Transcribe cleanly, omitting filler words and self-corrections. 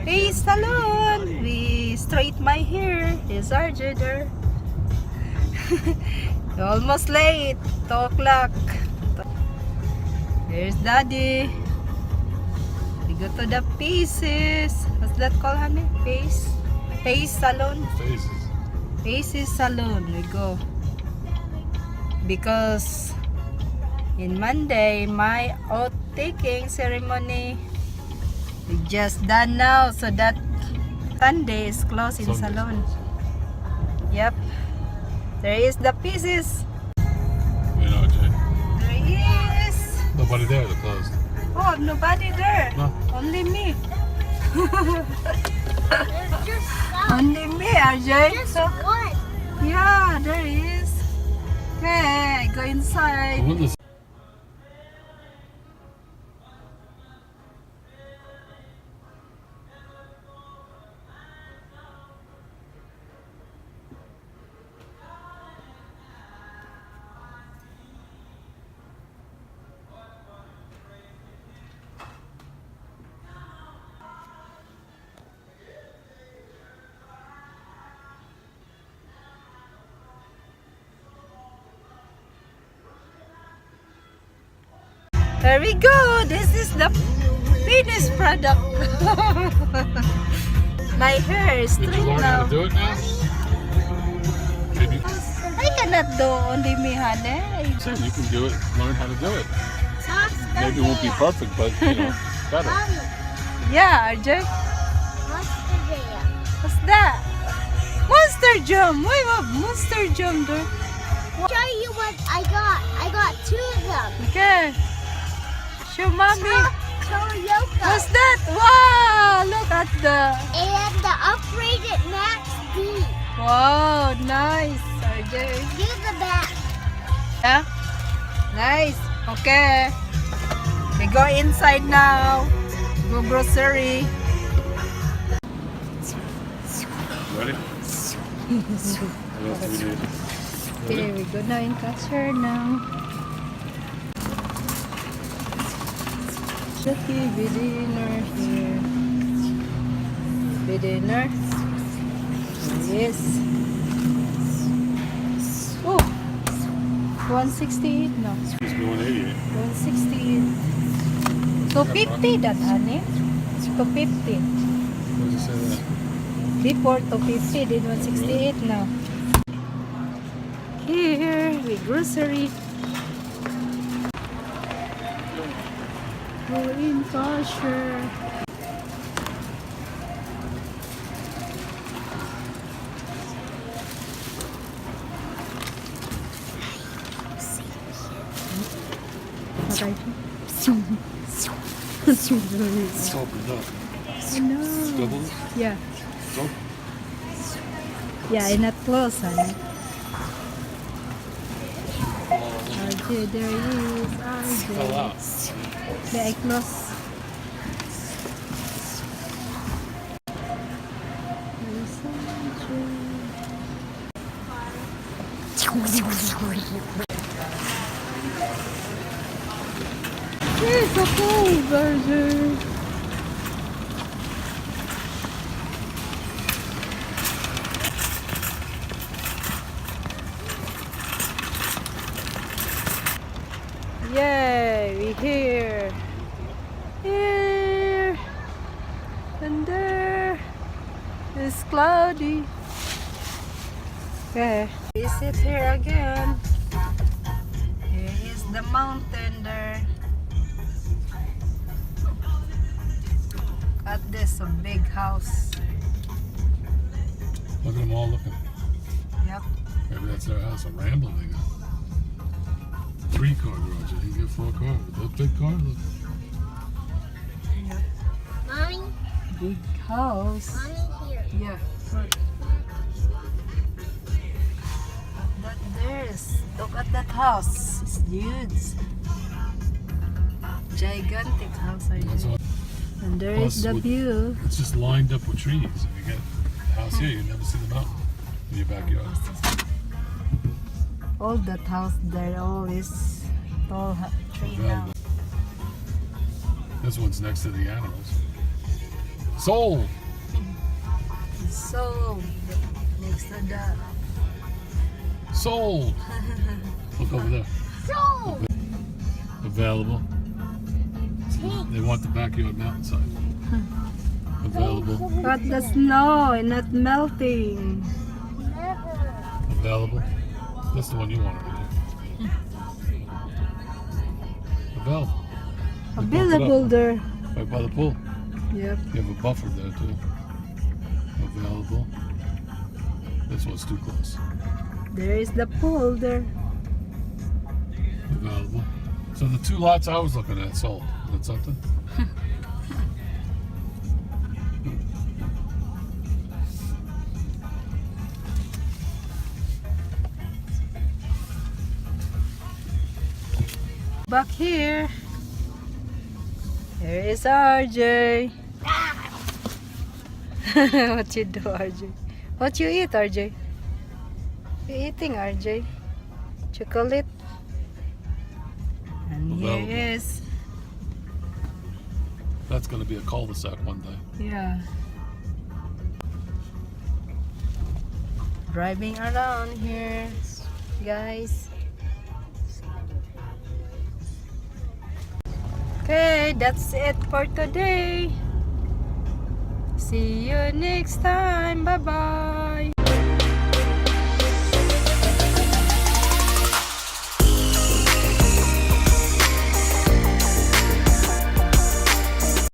Hair Salon. We straight my hair. Here's RJ there. Almost late. 2 o'clock. Here's Daddy. We go to the Faces. What's that called, honey? Face Salon. Faces Salon. We go. Because in Monday, my oath taking ceremony we just done now, so that Sunday is closed in salon. Yep. There is the pieces. You know, Jay. There he is. Nobody there, they're closed. Oh, nobody there. No. Only me. There's just some. Only me, RJ. Just So, one. yeah, there he is. Okay, go inside. When this There we go. This is the finished product. My hair is did you straight learn how now. to do it now? Maybe I cannot do only me, honey. so you can do it, learn how to do it. Mom's Maybe it won't be perfect, but you know, better. Mommy, Yeah, RJ. what's the video? What's that? Monster Jam. Why what Monster Jam there? Show you what I got. I got 2 of them. Okay. Show mommy. Toyota. What's that? Wow! Look at the. And the upgraded Max D. Wow, nice, RJ. Give the back. Yeah. Nice. Okay. We go inside now. Go grocery. Ready? What else do we need? Okay, we go now in cashier now. The TV dinner here. TV dinner. Yes. Oh, 168 no. Excuse me, 188. 168. So 50 that honey. To 50. What does it say that? Before to 50, then 168 now. Here we grocery. Go in cashier. Okay. It's opened up. I know. Doubles? Yeah. It's open. Yeah, I not close, honey. RJ, there he is. Fell RJ. out. May I close? It's so cold, RJ. Yay, we here. Here. And there. It's cloudy. Okay. We sit here again. Here is the mountain there. At this, a big house. Look at them all looking. Yep. Maybe that's their house, a ramble they got. 3-car garage. I think you get 4 cars. That big car, look. Yep. Mommy, Big house. mommy here. Yeah. That there's. Look at that house. It's huge. Gigantic house. I That's know. all. And there Plus is the with- view. It's just lined up with trees. If you get a house here, you never see the mountain in your backyard. All that house there, all is tall tree now. This one's next to the animals. Sold! So next to the Sold. Look over there. So, Available. They want the backyard mountainside. Available. but the snow is not melting. never. Available. That's the one you wanted to do. Available. They bumped it Available up there. right by the pool. Yep. You have a buffer there too. Available. This one's too close. There is the pool there. Available. So the two lots I was looking at sold. That's something. Back here. Here is RJ. What you do, RJ? What you eat, RJ? You eating, RJ? Chocolate. And Available. here is, That's going to be a cul-de-sac one day. yeah. Driving around here, guys. Okay, that's it for today. See you next time. Bye-bye.